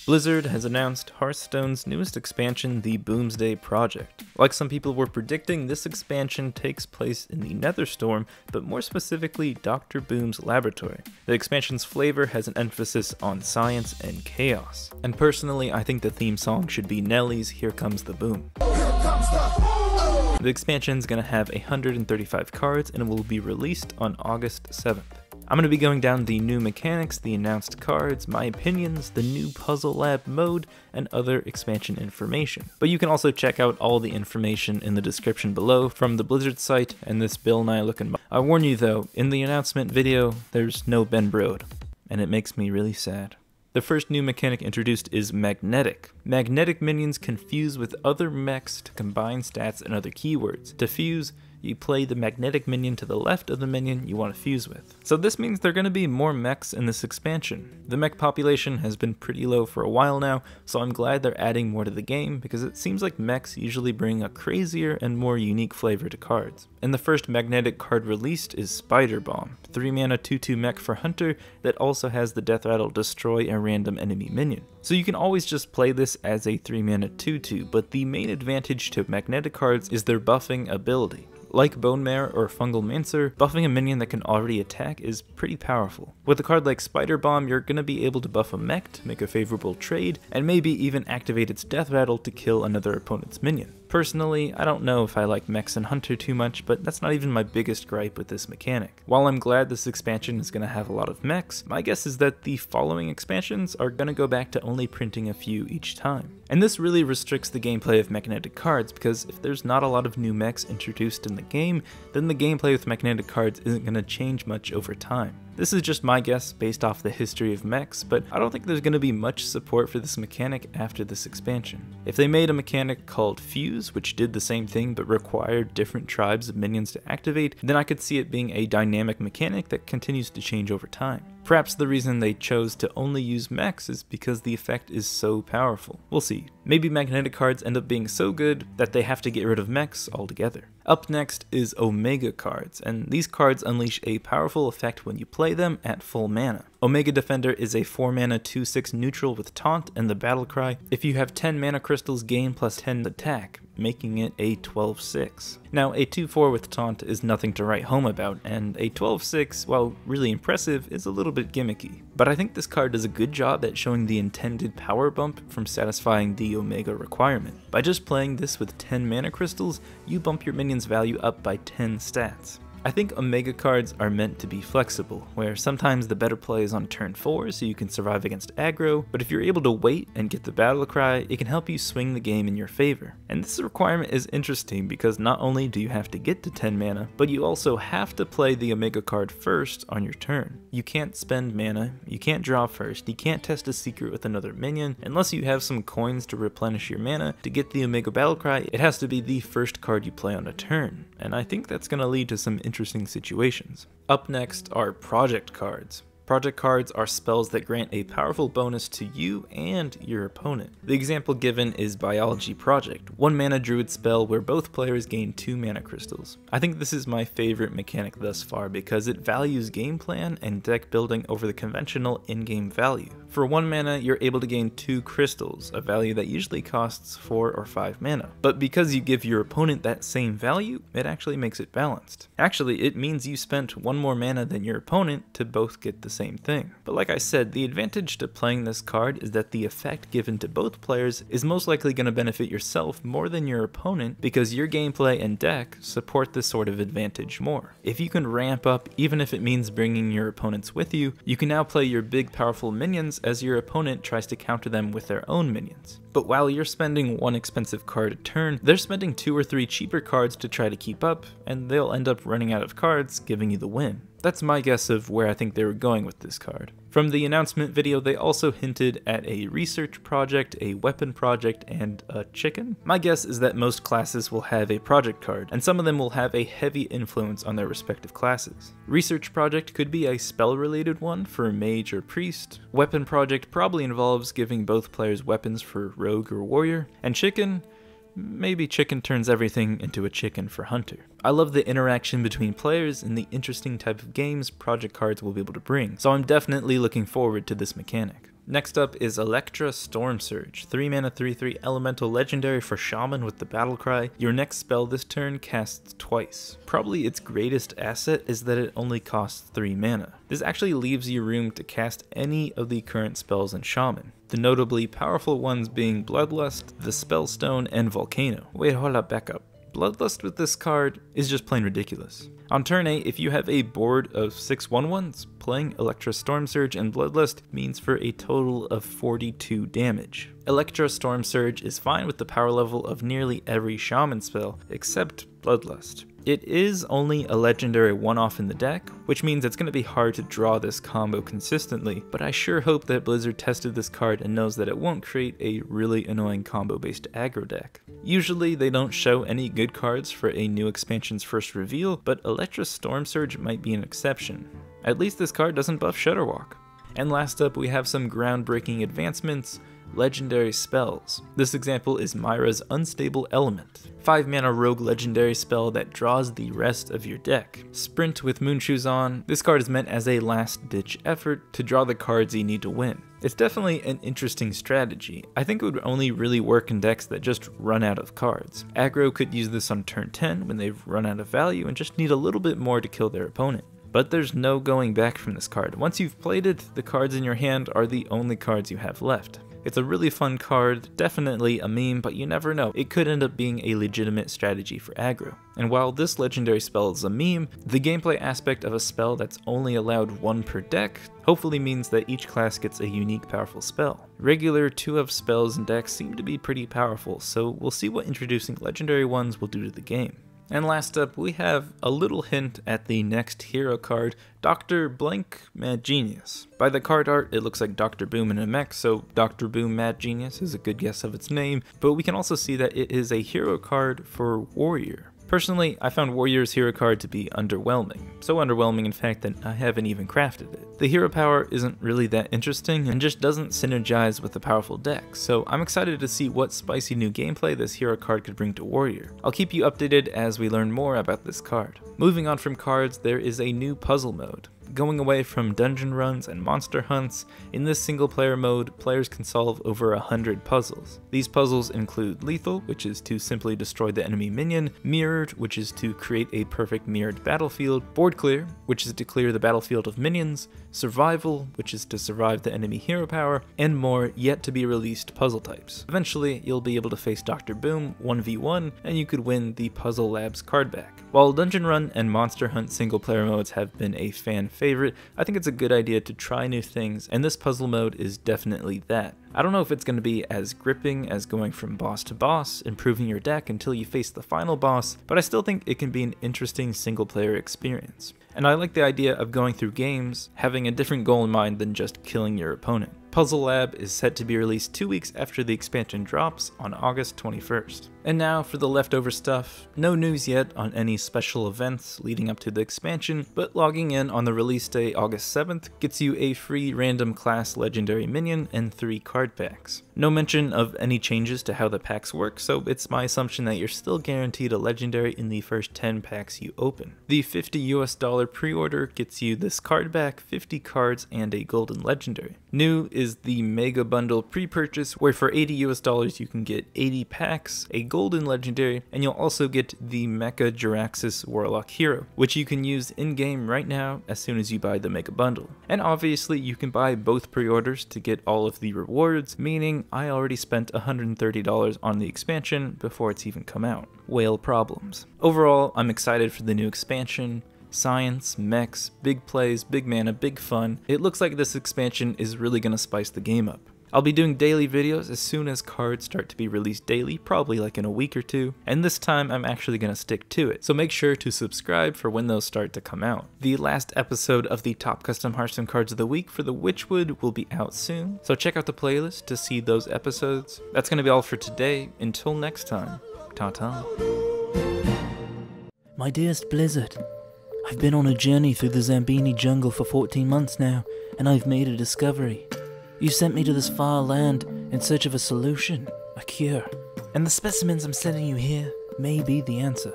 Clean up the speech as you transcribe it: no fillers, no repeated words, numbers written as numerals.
Blizzard has announced Hearthstone's newest expansion, the Boomsday project. Like some people were predicting, this expansion takes place in the Netherstorm, but more specifically, Dr. Boom's laboratory. The expansion's flavor has an emphasis on science and chaos. And personally, I think the theme song should be Nelly's Here Comes the Boom. The expansion's gonna have 135 cards and it will be released on August 7th. I'm going to be going down the new mechanics, the announced cards, my opinions, the new Puzzle Lab mode, and other expansion information. But you can also check out all the information in the description below from the Blizzard site and this Bill Nye looking. I warn you though, in the announcement video, there's no Ben Brode, and it makes me really sad. The first new mechanic introduced is Magnetic. Magnetic minions can fuse with other mechs to combine stats and other keywords. To fuse, you play the magnetic minion to the left of the minion you want to fuse with. So this means there are going to be more mechs in this expansion. The mech population has been pretty low for a while now, so I'm glad they're adding more to the game because it seems like mechs usually bring a crazier and more unique flavor to cards. And the first magnetic card released is Spider Bomb, 3 mana 2/2 mech for Hunter that also has the death rattle destroy a random enemy minion. So you can always just play this as a 3 mana 2/2, but the main advantage to magnetic cards is their buffing ability. Like Bone Mare or Fungal Mancer, buffing a minion that can already attack is pretty powerful. With a card like Spider Bomb, you're going to be able to buff a mech to make a favorable trade, and maybe even activate its death rattle to kill another opponent's minion. Personally, I don't know if I like mechs and Hunter too much, but that's not even my biggest gripe with this mechanic. While I'm glad this expansion is going to have a lot of mechs, my guess is that the following expansions are going to go back to only printing a few each time. And this really restricts the gameplay of magnetic cards, because if there's not a lot of new mechs introduced in the game, then the gameplay with magnetic cards isn't going to change much over time. This is just my guess based off the history of mechs, but I don't think there's going to be much support for this mechanic after this expansion. If they made a mechanic called Fuse, which did the same thing but required different tribes of minions to activate, then I could see it being a dynamic mechanic that continues to change over time. Perhaps the reason they chose to only use mechs is because the effect is so powerful. We'll see. Maybe magnetic cards end up being so good that they have to get rid of mechs altogether. Up next is Omega cards, and these cards unleash a powerful effect when you play them at full mana. Omega Defender is a 4 mana 2/6 neutral with taunt and the battle cry. If you have 10 mana crystals, gain plus 10 attack, making it a 12/6. Now a 2/4 with taunt is nothing to write home about, and a 12/6, while really impressive, is a little bit gimmicky. But I think this card does a good job at showing the intended power bump from satisfying the Omega requirement. By just playing this with 10 mana crystals, you bump your minion's value up by 10 stats. I think Omega cards are meant to be flexible, where sometimes the better play is on turn 4 so you can survive against aggro, but if you're able to wait and get the battle cry, it can help you swing the game in your favor. And this requirement is interesting because not only do you have to get to 10 mana, but you also have to play the Omega card first on your turn. You can't spend mana, you can't draw first, you can't test a secret with another minion, unless you have some coins to replenish your mana. To get the Omega battle cry, it has to be the first card you play on a turn, and I think that's going to lead to some interesting situations. Up next are project cards. Project cards are spells that grant a powerful bonus to you and your opponent. The example given is Biology Project, 1 mana druid spell where both players gain 2 mana crystals. I think this is my favorite mechanic thus far because it values game plan and deck building over the conventional in-game value. For 1 mana, you're able to gain 2 crystals, a value that usually costs 4 or 5 mana. But because you give your opponent that same value, it actually makes it balanced. Actually, it means you spent 1 more mana than your opponent to both get the same thing. But like I said, the advantage to playing this card is that the effect given to both players is most likely going to benefit yourself more than your opponent because your gameplay and deck support this sort of advantage more. If you can ramp up, even if it means bringing your opponents with you, you can now play your big powerful minions as your opponent tries to counter them with their own minions. But while you're spending 1 expensive card a turn, they're spending 2 or 3 cheaper cards to try to keep up, and they'll end up running out of cards, giving you the win. That's my guess of where I think they were going with this card. From the announcement video, they also hinted at a research project, a weapon project, and a chicken. My guess is that most classes will have a project card, and some of them will have a heavy influence on their respective classes. Research project could be a spell-related one for mage or priest. Weapon project probably involves giving both players weapons for rogue or warrior. And chicken? Maybe chicken turns everything into a chicken for Hunter. I love the interaction between players and the interesting type of games project cards will be able to bring, so I'm definitely looking forward to this mechanic. Next up is Electro Storm Surge, 3 mana 3/3 elemental legendary for Shaman with the battle cry. Your next spell this turn casts twice. Probably its greatest asset is that it only costs 3 mana. This actually leaves you room to cast any of the current spells in Shaman, the notably powerful ones being Bloodlust, the Spellstone, and Volcano. Wait, hold up, back up. Bloodlust with this card is just plain ridiculous. On turn 8, if you have a board of 6 1/1s, playing Electro Storm Surge and Bloodlust means for a total of 42 damage. Electro Storm Surge is fine with the power level of nearly every Shaman spell, except Bloodlust. It is only a legendary one-off in the deck, which means it's going to be hard to draw this combo consistently, but I sure hope that Blizzard tested this card and knows that it won't create a really annoying combo-based aggro deck. Usually they don't show any good cards for a new expansion's first reveal, but Electro Storm Surge might be an exception. At least this card doesn't buff Shudderwalk. And last up, we have some groundbreaking advancements, legendary spells. This example is Myra's Unstable Element, 5 mana rogue legendary spell that draws the rest of your deck. Sprint with Moonshoes on, this card is meant as a last ditch effort to draw the cards you need to win. It's definitely an interesting strategy. I think it would only really work in decks that just run out of cards. Aggro could use this on turn 10 when they've run out of value and just need a little bit more to kill their opponent. But there's no going back from this card. Once you've played it, the cards in your hand are the only cards you have left. It's a really fun card, definitely a meme, but you never know. It could end up being a legitimate strategy for aggro. And while this legendary spell is a meme, the gameplay aspect of a spell that's only allowed 1 per deck hopefully means that each class gets a unique powerful spell. Regular 2-of spells and decks seem to be pretty powerful, so we'll see what introducing legendary ones will do to the game. And last up, we have a little hint at the next hero card, Dr. Blank Mad Genius. By the card art, it looks like Dr. Boom in a mech, so Dr. Boom Mad Genius is a good guess of its name, but we can also see that it is a hero card for Warrior. Personally, I found Warrior's hero card to be underwhelming. So underwhelming in fact that I haven't even crafted it. The hero power isn't really that interesting and just doesn't synergize with the powerful deck, so I'm excited to see what spicy new gameplay this hero card could bring to Warrior. I'll keep you updated as we learn more about this card. Moving on from cards, there is a new puzzle mode. Going away from dungeon runs and monster hunts, in this single player mode, players can solve over 100 puzzles. These puzzles include Lethal, which is to simply destroy the enemy minion, Mirrored, which is to create a perfect mirrored battlefield, Board Clear, which is to clear the battlefield of minions, Survival, which is to survive the enemy hero power, and more yet to be released puzzle types. Eventually, you'll be able to face Dr. Boom 1v1, and you could win the Puzzle Labs card back. While Dungeon Run and Monster Hunt single player modes have been a fan favorite, I think it's a good idea to try new things, and this puzzle mode is definitely that. I don't know if it's going to be as gripping as going from boss to boss, improving your deck until you face the final boss, but I still think it can be an interesting single player experience. And I like the idea of going through games, having a different goal in mind than just killing your opponent. Puzzle Lab is set to be released 2 weeks after the expansion drops on August 21st. And now for the leftover stuff. No news yet on any special events leading up to the expansion, but logging in on the release day August 7th gets you a free random class legendary minion and 3 card packs. No mention of any changes to how the packs work, so it's my assumption that you're still guaranteed a legendary in the first 10 packs you open. The $50 US pre-order gets you this card back, 50 cards, and a golden legendary. New is the Mega Bundle pre-purchase, where for $80 US you can get 80 packs, a golden legendary, and you'll also get the Mecha Jiraxis Warlock Hero, which you can use in-game right now as soon as you buy the Mega Bundle. And obviously you can buy both pre-orders to get all of the rewards, meaning I already spent $130 on the expansion before it's even come out. Whale problems. Overall, I'm excited for the new expansion. Science, mechs, big plays, big mana, big fun. It looks like this expansion is really gonna spice the game up. I'll be doing daily videos as soon as cards start to be released daily, probably like in a week or 2, and this time I'm actually gonna stick to it, so make sure to subscribe for when those start to come out. The last episode of the Top Custom Hearthstone Cards of the Week for the Witchwood will be out soon, so check out the playlist to see those episodes. That's gonna be all for today. Until next time, ta-ta. My dearest Blizzard, I've been on a journey through the Zambini jungle for 14 months now, and I've made a discovery. You sent me to this far land in search of a solution, a cure, and the specimens I'm sending you here may be the answer.